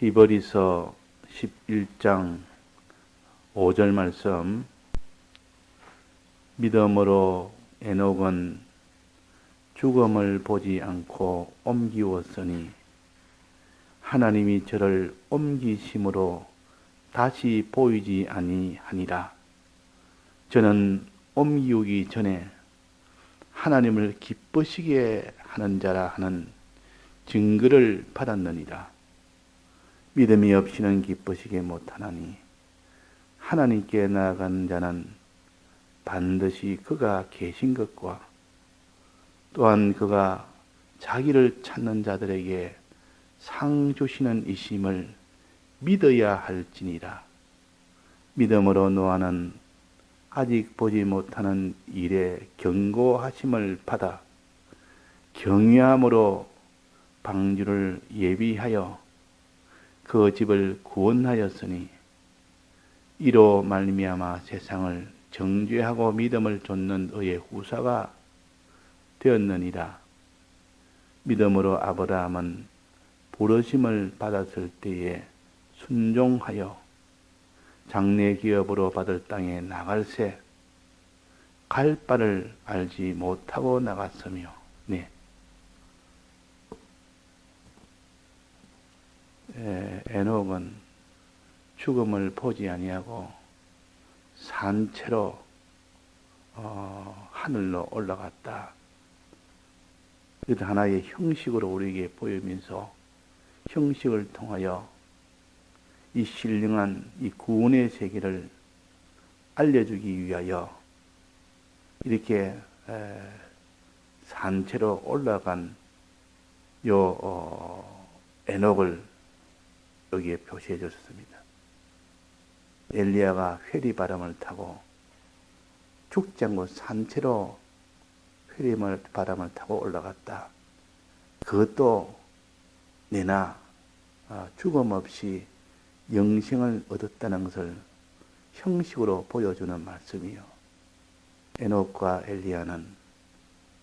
히브리서 11장 5절 말씀. 믿음으로 에녹은 죽음을 보지 않고 옮기웠으니 하나님이 저를 옮기심으로 다시 보이지 아니하니라. 저는 옮기우기 전에 하나님을 기쁘시게 하는 자라 하는 증거를 받았느니라. 믿음이 없이는 기쁘시게 못하나니 하나님께 나아간 자는 반드시 그가 계신 것과 또한 그가 자기를 찾는 자들에게 상 주시는 이심을 믿어야 할지니라. 믿음으로 노아는 아직 보지 못하는 일에 경고하심을 받아 경외함으로 방주를 예비하여 그 집을 구원하였으니 이로 말미암아 세상을 정죄하고 믿음을 좇는 의의 후사가 되었느니라. 믿음으로 아브라함은 부르심을 받았을 때에 순종하여 장래 기업으로 받을 땅에 나갈새 갈 바를 알지 못하고 나갔으며. 에녹은 죽음을 보지 아니하고 산채로 하늘로 올라갔다. 이것도 하나의 형식으로 우리에게 보이면서 형식을 통하여 이 신령한 이 구원의 세계를 알려주기 위하여 이렇게 산채로 올라간 에녹을 여기에 표시해 줬습니다. 엘리야가 회리바람을 타고 죽지 않고 산채로 회리바람을 타고 올라갔다. 그것도 내나 죽음 없이 영생을 얻었다는 것을 형식으로 보여주는 말씀이요. 에녹과 엘리야는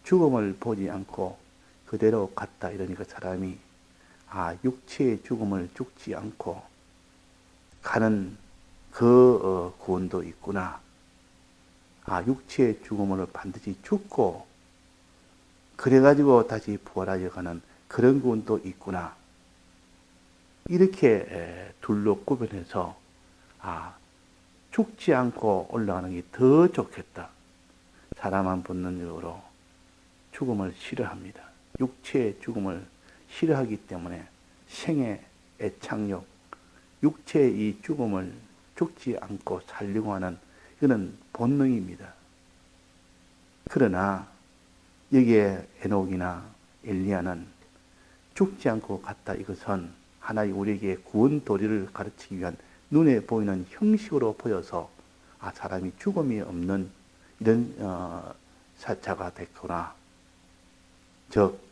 죽음을 보지 않고 그대로 갔다. 이러니까 사람이 육체의 죽음을 죽지 않고 가는 그 구원도 있구나. 육체의 죽음을 반드시 죽고 그래가지고 다시 부활하여 가는 그런 구원도 있구나. 이렇게 둘로 구분해서 죽지 않고 올라가는 게 더 좋겠다. 사람은 본능적으로 죽음을 싫어합니다. 육체의 죽음을 싫어하기 때문에 생의 애착력, 육체의 이 죽음을 죽지 않고 살려고 하는 이거는 본능입니다. 그러나 여기에 에녹이나 엘리야는 죽지 않고 갔다. 이것은 하나의 우리에게 구원 도리를 가르치기 위한 눈에 보이는 형식으로 보여서 사람이 죽음이 없는 이런 사자가 됐구나. 즉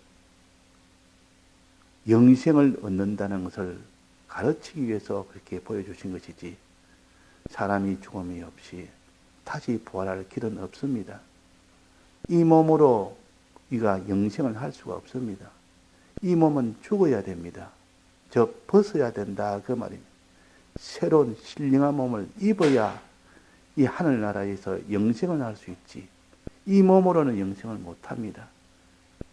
영생을 얻는다는 것을 가르치기 위해서 그렇게 보여주신 것이지 사람이 죽음이 없이 다시 부활할 길은 없습니다. 이 몸으로 우리가 영생을 할 수가 없습니다. 이 몸은 죽어야 됩니다. 즉 벗어야 된다 그 말입니다. 새로운 신령한 몸을 입어야 이 하늘나라에서 영생을 할 수 있지 이 몸으로는 영생을 못합니다.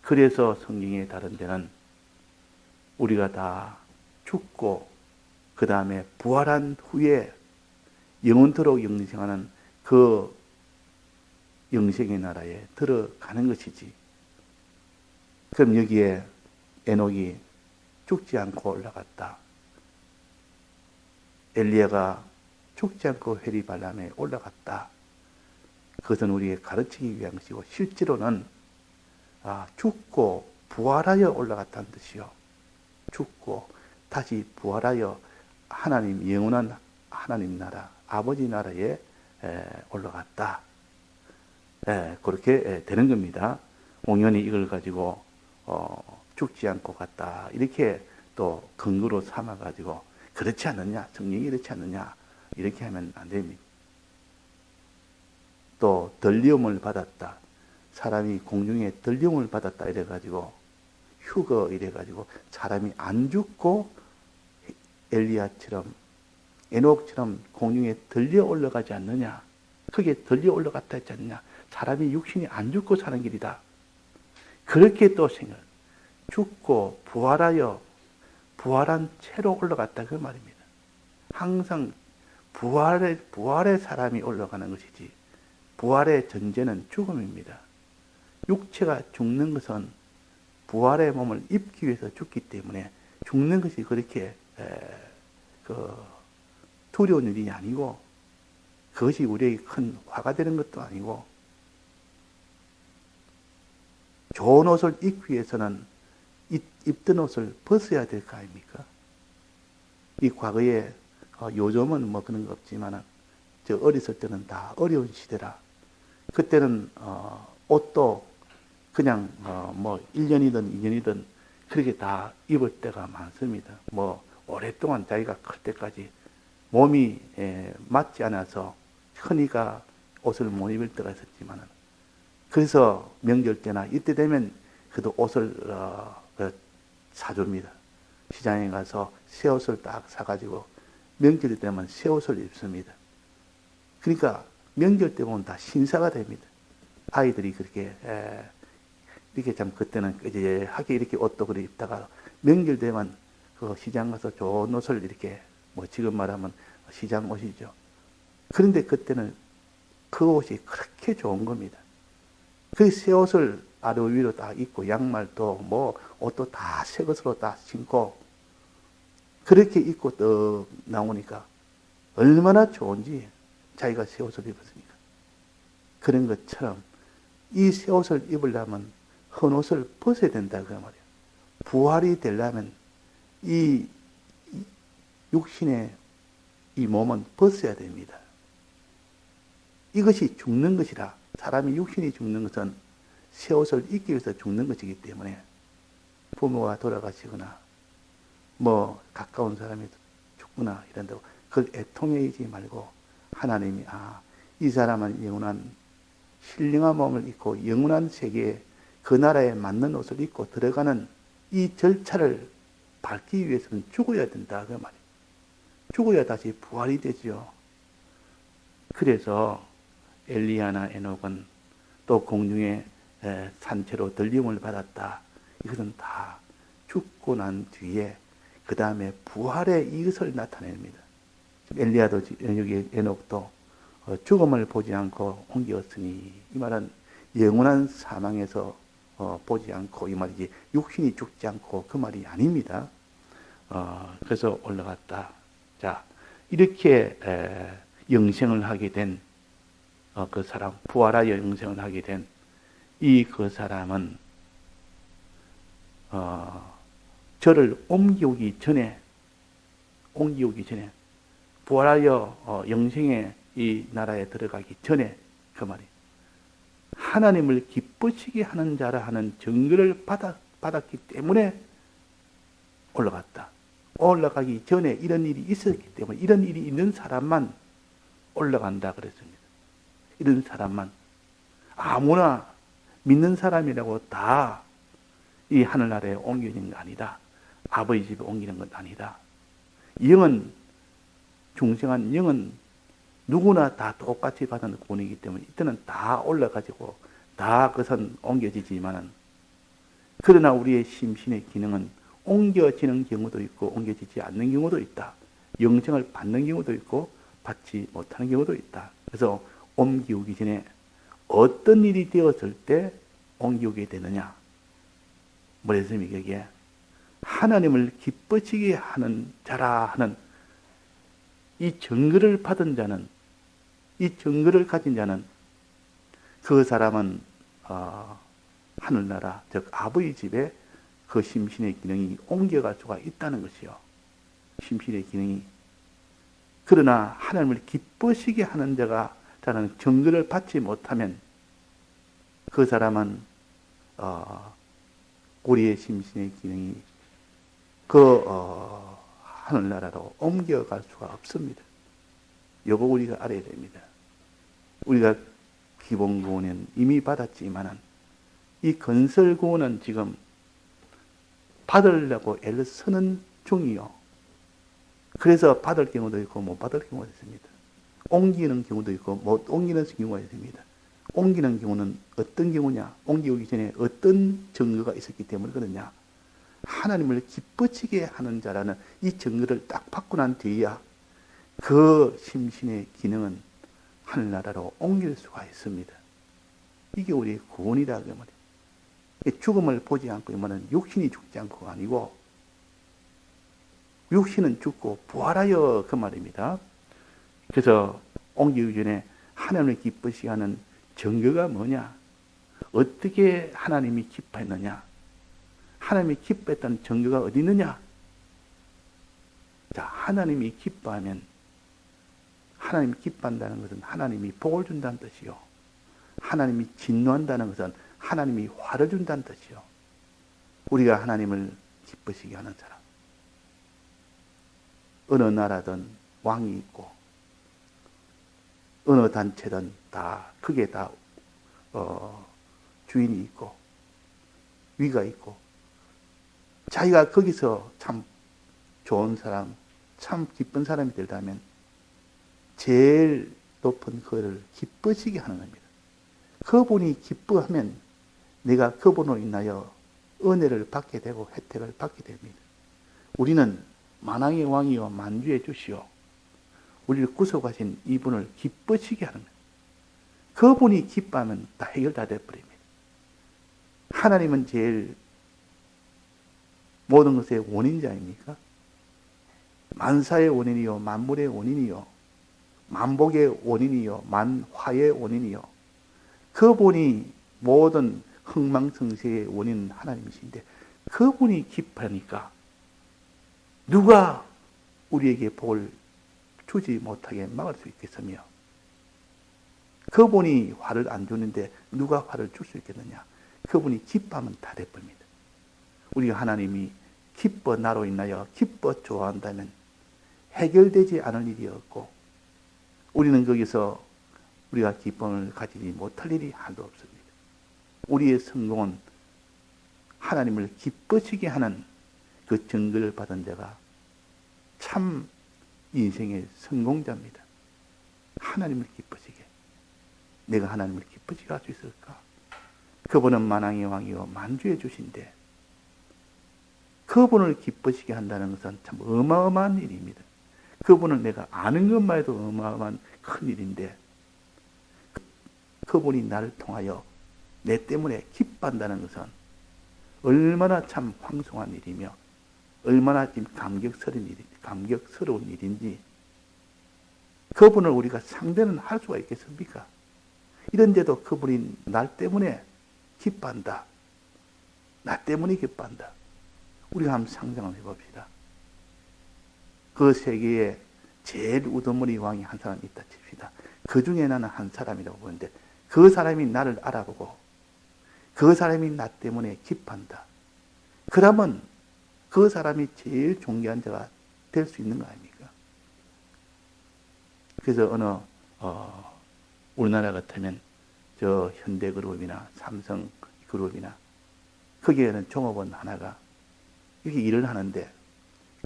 그래서 성경의 다른 데는 우리가 다 죽고 그 다음에 부활한 후에 영원토록 영생하는 그 영생의 나라에 들어가는 것이지. 그럼 여기에 에녹이 죽지 않고 올라갔다. 엘리야가 죽지 않고 회리발람에 올라갔다. 그것은 우리에게 가르치기 위한 것이고 실제로는 죽고 부활하여 올라갔다는 뜻이요. 죽고 다시 부활하여 하나님 영원한 하나님 나라 아버지 나라에 올라갔다. 그렇게 되는 겁니다. 공연히 이걸 가지고 죽지 않고 갔다 이렇게 또 근거로 삼아 가지고 그렇지 않느냐 성경이 그렇지 않느냐 이렇게 하면 안 됩니다. 또 들림을 받았다. 사람이 공중에 들림을 받았다 이래 가지고 휴거 이래 가지고 사람이 안 죽고 엘리야처럼 에녹처럼 공중에 들려 올라가지 않느냐. 그게 들려 올라갔다 했지 않느냐. 사람이 육신이 안 죽고 사는 길이다. 그렇게 또 생각. 죽고 부활하여 부활한 채로 올라갔다 그 말입니다. 항상 부활의 사람이 올라가는 것이지 부활의 전제는 죽음입니다. 육체가 죽는 것은 부활의 몸을 입기 위해서 죽기 때문에 죽는 것이 그렇게 두려운 일이 아니고 그것이 우리에게 큰 화가 되는 것도 아니고 좋은 옷을 입기 위해서는 입던 옷을 벗어야 될 거 아닙니까? 이 과거에 요즘은 뭐 그런 거 없지만 저 어렸을 때는 다 어려운 시대라 그때는 옷도 그냥 뭐 1년이든 2년이든 그렇게 다 입을 때가 많습니다. 뭐 오랫동안 자기가 클 때까지 몸이 맞지 않아서 흔히가 옷을 못 입을 때가 있었지만 그래서 명절 때나 이때 되면 그래도 옷을 사줍니다. 시장에 가서 새 옷을 딱 사가지고 명절 때만 새 옷을 입습니다. 그러니까 명절 때 보면 다 신사가 됩니다. 아이들이 그렇게 이렇게 참 그때는 이제 하게 이렇게 옷도 그래 입다가 명절 되면 그 시장 가서 좋은 옷을 이렇게 뭐 지금 말하면 시장 옷이죠. 그런데 그때는 그 옷이 그렇게 좋은 겁니다. 그 새 옷을 아래 위로 다 입고 양말도 뭐 옷도 다 새 것으로 다 신고 그렇게 입고 떡 나오니까 얼마나 좋은지 자기가 새 옷을 입었으니까. 그런 것처럼 이 새 옷을 입으려면 헌 옷을 벗어야 된다 그 말이에요. 부활이 되려면 이 육신의 이 몸은 벗어야 됩니다. 이것이 죽는 것이라 사람이 육신이 죽는 것은 새 옷을 입기 위해서 죽는 것이기 때문에 부모가 돌아가시거나 뭐 가까운 사람이 죽거나 이런다고 그걸 애통해하지 말고 하나님이 이 사람은 영원한 신령한 몸을 입고 영원한 세계에 그 나라에 맞는 옷을 입고 들어가는 이 절차를 밟기 위해서는 죽어야 된다 그 말이에요. 죽어야 다시 부활이 되죠. 그래서 엘리야나 에녹은 또 공중에 산채로 들림을 받았다. 이것은 다 죽고 난 뒤에 그 다음에 부활의 이것을 나타냅니다. 엘리야도 여기 에녹도 죽음을 보지 않고 옮겼으니 이 말은 영원한 사망에서 보지 않고 이 말이지 육신이 죽지 않고 그 말이 아닙니다. 그래서 올라갔다. 자, 이렇게 영생을 하게 된 그 사람, 부활하여 영생을 하게 된 이 그 사람은 저를 옮기기 전에 부활하여 영생의 이 나라에 들어가기 전에 그 말이 하나님을 기쁘시게 하는 자라 하는 증거를 받았기 때문에 올라갔다. 올라가기 전에 이런 일이 있었기 때문에 이런 일이 있는 사람만 올라간다 그랬습니다. 이런 사람만 아무나 믿는 사람이라고 다 이 하늘나라에 옮기는 거 아니다. 아버지 집에 옮기는 건 아니다. 영은 중생한 영은 누구나 다 똑같이 받는 구원이기 때문에 이때는 다 올라가지고 다 그것은 옮겨지지만은 그러나 우리의 심신의 기능은 옮겨지는 경우도 있고 옮겨지지 않는 경우도 있다. 영생을 받는 경우도 있고 받지 못하는 경우도 있다. 그래서 옮기기 전에 어떤 일이 되었을 때 옮기게 되느냐. 뭐랬습니까? 이게 하나님을 기쁘시게 하는 자라 하는 이 증거를 받은 자는 이 증거를 가진 자는 그 사람은 하늘나라 즉 아버지 집에 그 심신의 기능이 옮겨갈 수가 있다는 것이요. 심신의 기능이. 그러나 하나님을 기쁘시게 하는 자가 자는 증거를 받지 못하면 그 사람은 우리의 심신의 기능이 그 하늘나라로 옮겨갈 수가 없습니다. 이거 우리가 알아야 됩니다. 우리가 기본구원은 이미 받았지만은 이 건설구원은 지금 받으려고 애를 쓰는 중이요. 그래서 받을 경우도 있고 못 받을 경우가 있습니다. 옮기는 경우도 있고 못 옮기는 경우가 있습니다. 옮기는 경우는 어떤 경우냐? 옮기기 전에 어떤 증거가 있었기 때문에 그러냐? 하나님을 기뻐지게 하는 자라는 이 증거를 딱 받고 난 뒤에야 그 심신의 기능은 하늘나라로 옮길 수가 있습니다. 이게 우리의 구원이다 그 말이에요. 죽음을 보지 않고 이면은 육신이 죽지 않고가 아니고 육신은 죽고 부활하여 그 말입니다. 그래서 옮기기 전에 하나님을 기쁘시게 하는 증거가 뭐냐? 어떻게 하나님이 기뻐했느냐? 하나님이 기뻐했다는 증거가 어디 있느냐? 자, 하나님이 기뻐하면 하나님이 기뻐한다는 것은 하나님이 복을 준다는 뜻이요. 하나님이 진노한다는 것은 하나님이 화를 준다는 뜻이요. 우리가 하나님을 기쁘시게 하는 사람. 어느 나라든 왕이 있고 어느 단체든 다 크게 다 주인이 있고 위가 있고 자기가 거기서 참 좋은 사람, 참 기쁜 사람이 되려면 제일 높은 그를 기쁘시게 하는 겁니다. 그분이 기뻐하면 내가 그분으로 인하여 은혜를 받게 되고 혜택을 받게 됩니다. 우리는 만왕의 왕이요 만주의 주시오. 우리를 구속하신 이분을 기쁘시게 하는 거예요. 그분이 기뻐하면 다 해결 다 돼버립니다. 하나님은 제일 모든 것의 원인자입니까? 만사의 원인이요 만물의 원인이요 만복의 원인이요 만화의 원인이요 그분이 모든 흥망성쇠의 원인은 하나님이신데 그분이 기뻐하니까 누가 우리에게 복을 주지 못하게 막을 수 있겠으며 그분이 화를 안 주는데 누가 화를 줄 수 있겠느냐? 그분이 기뻐하면 다 돼버립니다. 우리가 하나님이 기뻐 나로 인하여 기뻐 좋아한다면 해결되지 않을 일이 없고 우리는 거기서 우리가 기쁨을 가지지 못할 일이 하나도 없습니다. 우리의 성공은 하나님을 기쁘시게 하는 그 증거를 받은 자가 참 인생의 성공자입니다. 하나님을 기쁘시게. 내가 하나님을 기쁘시게 할 수 있을까? 그분은 만왕의 왕이요 만주의 주신데 그분을 기쁘시게 한다는 것은 참 어마어마한 일입니다. 그분을 내가 아는 것만 해도 어마어마한 큰 일인데 그분이 나를 통하여 내 때문에 기뻐한다는 것은 얼마나 참 황송한 일이며 얼마나 지금 감격스러운 일인지 그분을 우리가 상대는 할 수가 있겠습니까? 이런데도 그분이 날 때문에 기뻐한다. 나 때문에 기뻐한다. 우리가 한번 상상을 해봅시다. 그 세계에 제일 우두머리 왕이 한 사람이 있다 칩시다. 그 중에 나는 한 사람이라고 보는데 그 사람이 나를 알아보고 그 사람이 나 때문에 기뻐한다. 그러면 그 사람이 제일 존귀한 자가 될 수 있는 거 아닙니까? 그래서 어느 우리나라 같으면 저 현대그룹이나 삼성그룹이나 거기에는 종업원 하나가 이렇게 일을 하는데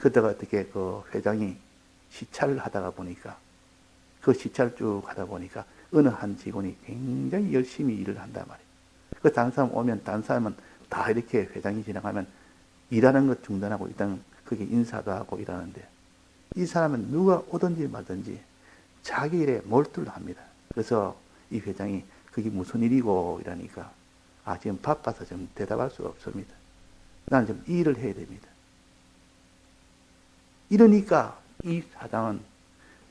그때가 어떻게 그 회장이 시찰을 하다가 보니까 그 시찰을 쭉 하다 보니까 어느 한 직원이 굉장히 열심히 일을 한단 말이에요. 그 다른 사람 오면 다른 사람은 다 이렇게 회장이 지나가면 일하는 것 중단하고 일단 그게 인사도 하고 일하는데 이 사람은 누가 오든지 말든지 자기 일에 몰두를 합니다. 그래서 이 회장이 그게 무슨 일이고 이러니까 지금 바빠서 좀 대답할 수가 없습니다. 나는 좀 일을 해야 됩니다. 이러니까 이 사장은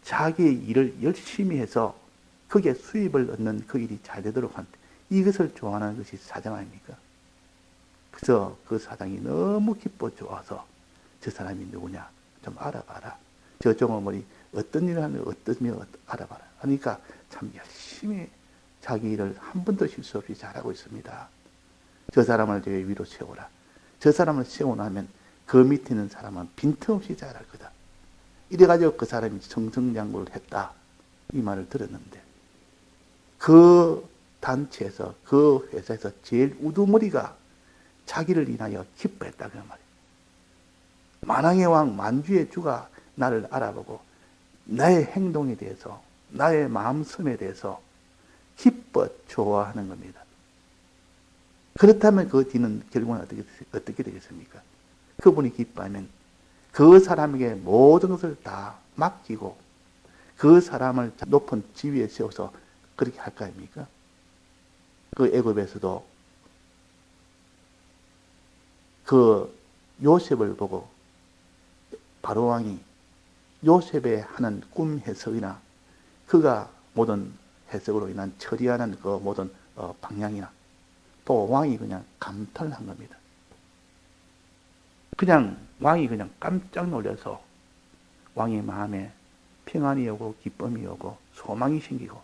자기의 일을 열심히 해서 거기에 수입을 얻는 그 일이 잘 되도록 한다. 이것을 좋아하는 것이 사장 아닙니까? 그래서 그 사장이 너무 기뻐 좋아서 저 사람이 누구냐 좀 알아봐라. 저 종업원이 어떤 일을 하면 어떤 일을 알아봐라. 그러니까 참 열심히 자기 일을 한 번도 실수 없이 잘하고 있습니다. 저 사람을 저 위로 세워라. 저 사람을 세워놓으면 그 밑에 있는 사람은 빈틈없이 잘할 거다. 이래가지고 그 사람이 승승장구를 했다. 이 말을 들었는데 그 단체에서 그 회사에서 제일 우두머리가 자기를 인하여 기뻐했다 그 말이에요. 만왕의 왕 만주의 주가 나를 알아보고 나의 행동에 대해서, 나의 마음씀에 대해서 기뻐 좋아하는 겁니다. 그렇다면 그 뒤는 결국은 어떻게 되겠습니까? 그분이 기뻐하면 그 사람에게 모든 것을 다 맡기고 그 사람을 높은 지위에 세워서 그렇게 할 거 아닙니까? 그 애굽에서도 그 요셉을 보고 바로 왕이 요셉의 하는 꿈 해석이나 그가 모든 해석으로 인한 처리하는 그 모든 방향이나 또 왕이 그냥 감탄을 한 겁니다. 그냥 왕이 그냥 깜짝 놀라서 왕의 마음에 평안이 오고 기쁨이 오고 소망이 생기고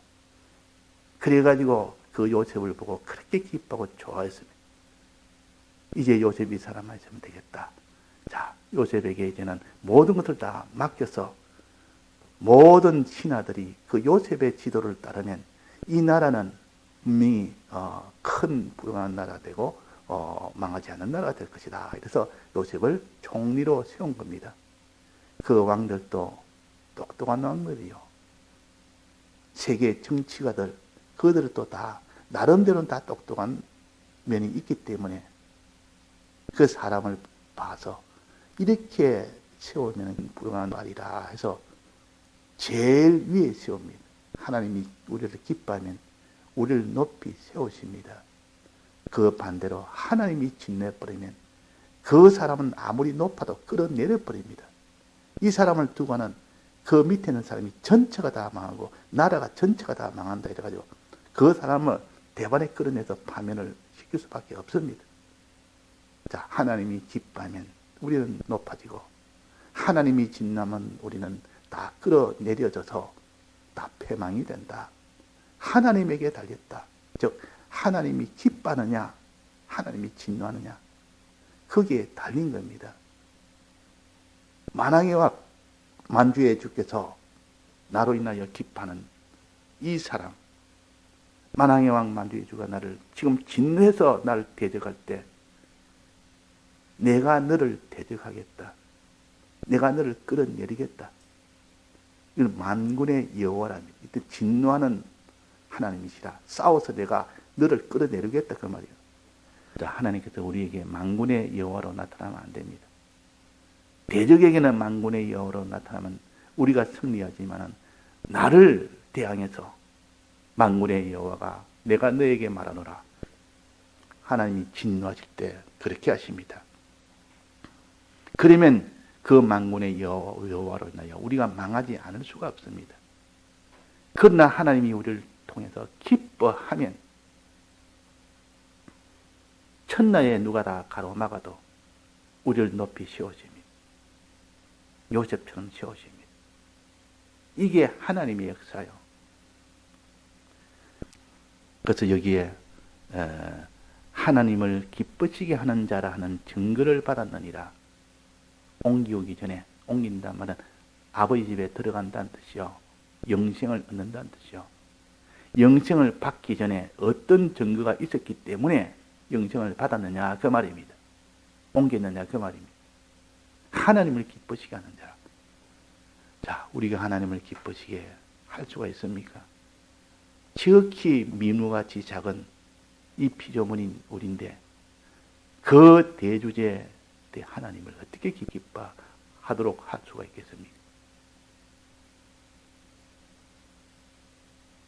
그래가지고 그 요셉을 보고 그렇게 기뻐하고 좋아했습니다. 이제 요셉이 사람만 있으면 되겠다. 자, 요셉에게 이제는 모든 것을 다 맡겨서 모든 신하들이 그 요셉의 지도를 따르면 이 나라는 분명히 큰 부강한 나라가 되고 망하지 않는 나라가 될 것이다. 그래서 요셉을 총리로 세운 겁니다. 그 왕들도 똑똑한 왕들이요. 세계 정치가들, 그들도 다 나름대로는 다 똑똑한 면이 있기 때문에 그 사람을 봐서 이렇게 세우면 부강한 말이라 해서 제일 위에 세웁니다. 하나님이 우리를 기뻐하면 우리를 높이 세우십니다. 그 반대로 하나님이 짓내버리면 그 사람은 아무리 높아도 끌어내려버립니다. 이 사람을 두고는 그 밑에 있는 사람이 전체가 다 망하고 나라가 전체가 다 망한다 이래가지고 그 사람을 대반에 끌어내서 파면을 시킬 수밖에 없습니다. 자, 하나님이 기뻐하면 우리는 높아지고 하나님이 진나면 우리는 다 끌어내려져서 다 패망이 된다. 하나님에게 달렸다. 즉 하나님이 기뻐하느냐 하나님이 진노하느냐 거기에 달린 겁니다. 만왕의 왕 만주의 주께서 나로 인하여 기뻐하는 이 사람, 만왕의 왕 만주의 주가 나를 지금 진노해서 나를 대적할 때 내가 너를 대적하겠다. 내가 너를 끌어내리겠다. 이건 만군의 여호와랍니다. 이때 진노하는 하나님이시라. 싸워서 내가 너를 끌어내리겠다 그 말이에요. 하나님께서 우리에게 만군의 여호와로 나타나면 안 됩니다. 대적에게는 만군의 여호와로 나타나면 우리가 승리하지만 나를 대항해서 만군의 여호와가 내가 너에게 말하노라. 하나님이 진노하실 때 그렇게 하십니다. 그러면 그 만군의 여호와로 인하여 우리가 망하지 않을 수가 없습니다. 그러나 하나님이 우리를 통해서 기뻐하면 천하에 누가 다 가로막아도 우리를 높이 세우십니다. 요셉처럼 세우십니다. 이게 하나님의 역사요. 그래서 여기에 하나님을 기쁘시게 하는 자라 하는 증거를 받았느니라. 옮기오기 전에 옮긴다는 말은 아버지 집에 들어간다는 뜻이요. 영생을 얻는다는 뜻이요. 영생을 받기 전에 어떤 증거가 있었기 때문에 영생을 받았느냐 그 말입니다. 옮겼느냐 그 말입니다. 하나님을 기쁘시게 하는 자. 자, 우리가 하나님을 기쁘시게 할 수가 있습니까? 지극히 민우같이 작은 이 피조물인 우리인데 그 대주제 하나님을 어떻게 기뻐하도록 할 수가 있겠습니까?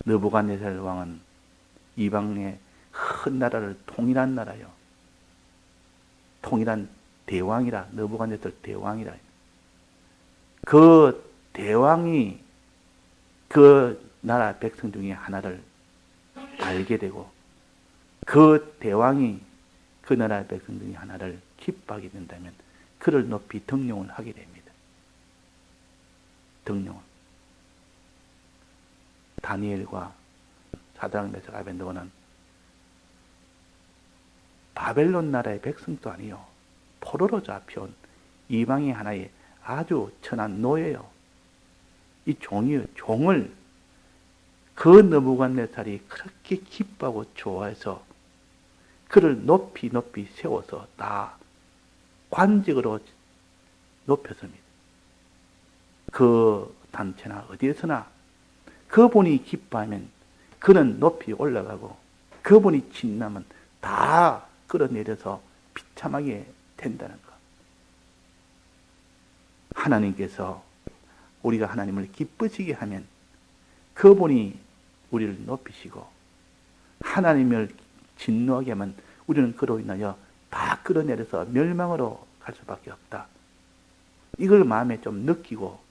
느부갓네살 왕은 이방의 큰 나라를 통일한 나라요. 통일한 대왕이라. 느부갓네살 대왕이라. 그 대왕이 그 나라 백성 중에 하나를 알게 되고 그 대왕이 그 나라 백성 중에 하나를 기뻐하게 된다면 그를 높이 등용을 하게 됩니다. 등용을. 다니엘과 사드락 메삭 아벤느고는 바벨론 나라의 백성도 아니요. 포로로 잡혀온 이방의 하나의 아주 천한 노예요. 이 종이요. 종을 그 느부갓네살이 그렇게 기뻐하고 좋아해서 그를 높이 세워서 다 관직으로 높였습니다. 그 단체나 어디에서나 그분이 기뻐하면 그는 높이 올라가고 그분이 진나면 다 끌어내려서 비참하게 된다는 것. 하나님께서 우리가 하나님을 기쁘시게 하면 그분이 우리를 높이시고 하나님을 진노하게 하면 우리는 그로 인하여 다 끌어내려서 멸망으로 갈 수밖에 없다. 이걸 마음에 좀 느끼고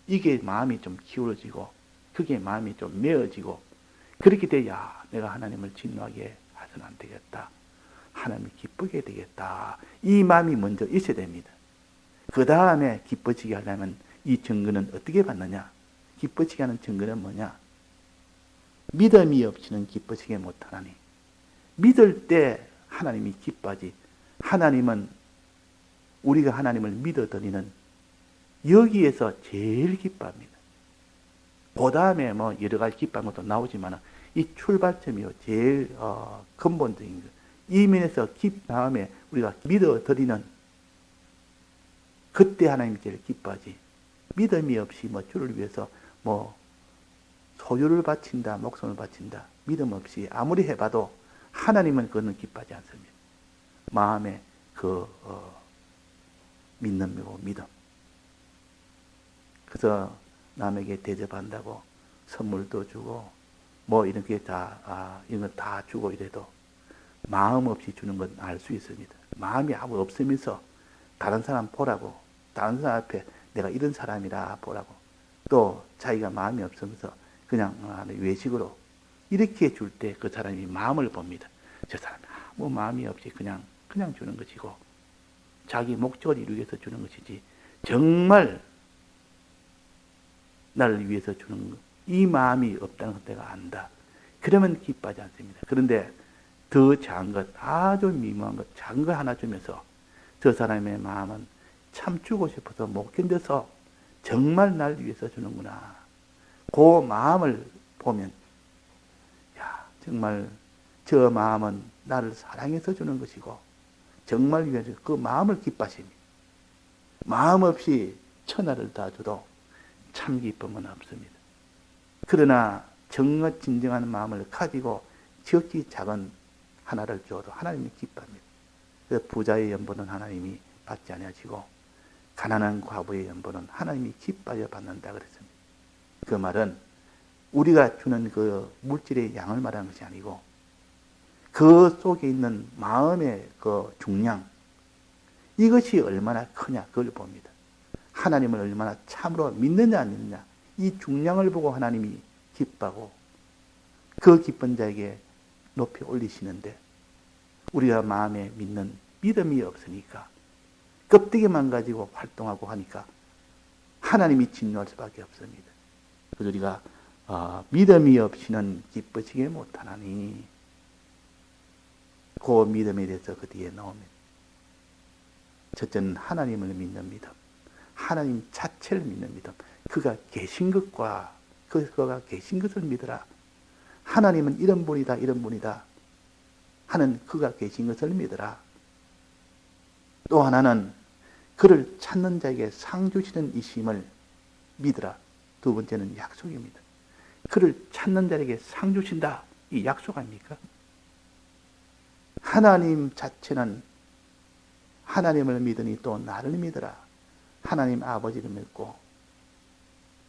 이게 마음이 좀 기울어지고 그게 마음이 좀 메어지고 그렇게 돼야 내가 하나님을 진노하게 해서는 안 되겠다. 하나님을 기쁘게 되겠다. 이 마음이 먼저 있어야 됩니다. 그 다음에 기뻐지게 하려면 이 증거는 어떻게 받느냐? 기뻐지게 하는 증거는 뭐냐? 믿음이 없이는 기뻐지게 못하나니 믿을 때 하나님이 기뻐하지. 하나님은 우리가 하나님을 믿어드리는 여기에서 제일 기뻐합니다. 그 다음에 뭐 여러 가지 기뻐하는 것도 나오지만 이 출발점이요. 제일 근본적인 것. 이 면에서 다음에 우리가 믿어드리는 그때 하나님이 제일 기뻐하지. 믿음이 없이 뭐 주를 위해서 뭐 소유를 바친다, 목숨을 바친다. 믿음 없이 아무리 해봐도 하나님은 그거는 기뻐하지 않습니다. 마음에 믿는 믿음. 그래서 남에게 대접한다고 선물도 주고 뭐 이렇게 이런 거 다 주고 이래도 마음 없이 주는 건 알 수 있습니다. 마음이 아무 없으면서 다른 사람 보라고, 다른 사람 앞에 내가 이런 사람이라 보라고, 또 자기가 마음이 없으면서 그냥 외식으로 이렇게 줄 때 그 사람이 마음을 봅니다. 저 사람이 아무 마음이 없이 그냥 주는 것이고 자기 목적을 이루기 위해서 주는 것이지 정말 나를 위해서 주는 것, 이 마음이 없다는 걸 내가 안다. 그러면 기뻐하지 않습니다. 그런데 더 작은 것, 아주 미묘한 것, 작은 것 하나 주면서 저 사람의 마음은 참 주고 싶어서 못 견뎌서 정말 날 위해서 주는구나. 그 마음을 보면 야, 정말 저 마음은 나를 사랑해서 주는 것이고 정말 위해서 그 마음을 기뻐하십니다. 마음 없이 천하를 다 줘도 참 기쁨은 없습니다. 그러나 정말 진정한 마음을 가지고 지극히 작은 하나를 줘도 하나님이 기뻐합니다. 그래서 부자의 연보는 하나님이 받지 아니하시고 가난한 과부의 연보는 하나님이 기뻐하여 받는다 그랬습니다. 그 말은 우리가 주는 그 물질의 양을 말하는 것이 아니고 그 속에 있는 마음의 그 중량, 이것이 얼마나 크냐 그걸 봅니다. 하나님을 얼마나 참으로 믿느냐 안 믿느냐, 이 중량을 보고 하나님이 기뻐하고 그 기쁜 자에게 높이 올리시는데 우리가 마음에 믿는 믿음이 없으니까 껍데기만 가지고 활동하고 하니까 하나님이 진노할 수밖에 없습니다. 그래서 우리가 믿음이 없이는 기뻐지게 못하나니 그 믿음에 대해서 그 뒤에 나옵니다. 첫째는 하나님을 믿는 믿음, 하나님 자체를 믿는 믿음. 그가 계신 것과 그가 계신 것을 믿으라. 하나님은 이런 분이다, 이런 분이다 하는 그가 계신 것을 믿으라. 또 하나는 그를 찾는 자에게 상 주시는 이심을 믿으라. 두 번째는 약속입니다. 그를 찾는 자에게 상 주신다. 이 약속 아닙니까? 하나님 자체는 하나님을 믿으니 또 나를 믿으라. 하나님 아버지를 믿고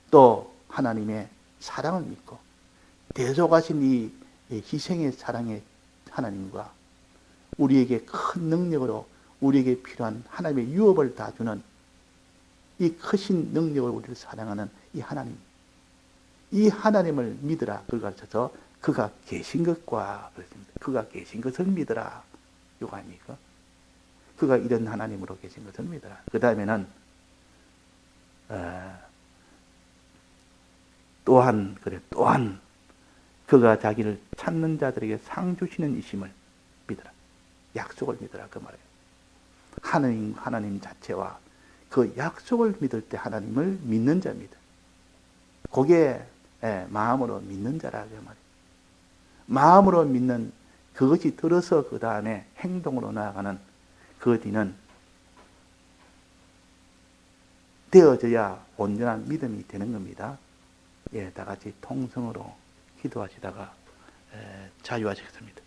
또 하나님의 사랑을 믿고 대속하신 이 희생의 사랑의 하나님과 우리에게 큰 능력으로 우리에게 필요한 하나님의 유업을 다 주는 이 크신 능력을 우리를 사랑하는 이 하나님, 이 하나님을 믿으라. 그걸 가르쳐서 그가 계신 것과 그렇습니다. 그가 계신 것을 믿으라. 이거 아닙니까? 그가 이런 하나님으로 계신 것을 믿으라. 그 다음에는 또한 그가 자기를 찾는 자들에게 상 주시는 이심을 믿으라. 약속을 믿으라 그 말이에요. 하나님 자체와 그 약속을 믿을 때 하나님을 믿는 자입니다. 그게 마음으로 믿는 자라 그 말이에요. 마음으로 믿는 그것이 들어서 그 다음에 행동으로 나아가는 그 뒤는 되어져야 온전한 믿음이 되는 겁니다. 예, 다 같이 통성으로 기도하시다가 자유하시겠습니다.